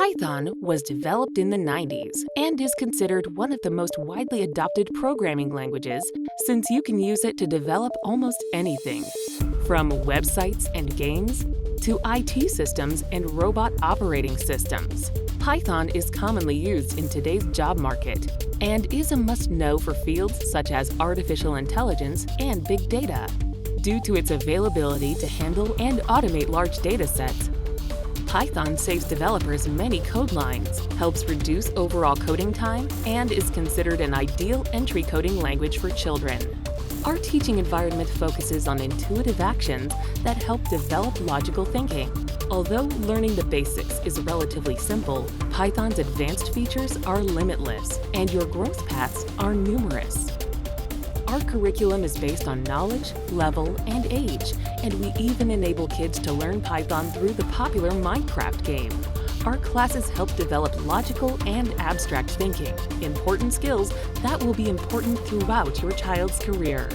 Python was developed in the 90s and is considered one of the most widely adopted programming languages since you can use it to develop almost anything, from websites and games to IT systems and robot operating systems. Python is commonly used in today's job market and is a must-know for fields such as artificial intelligence and big data. Due to its availability to handle and automate large data sets, Python saves developers many code lines, helps reduce overall coding time, and is considered an ideal entry coding language for children. Our teaching environment focuses on intuitive actions that help develop logical thinking. Although learning the basics is relatively simple, Python's advanced features are limitless, and your growth paths are numerous. Our curriculum is based on knowledge, level, and age, and we even enable kids to learn Python through the popular Minecraft game. Our classes help develop logical and abstract thinking, important skills that will be important throughout your child's career.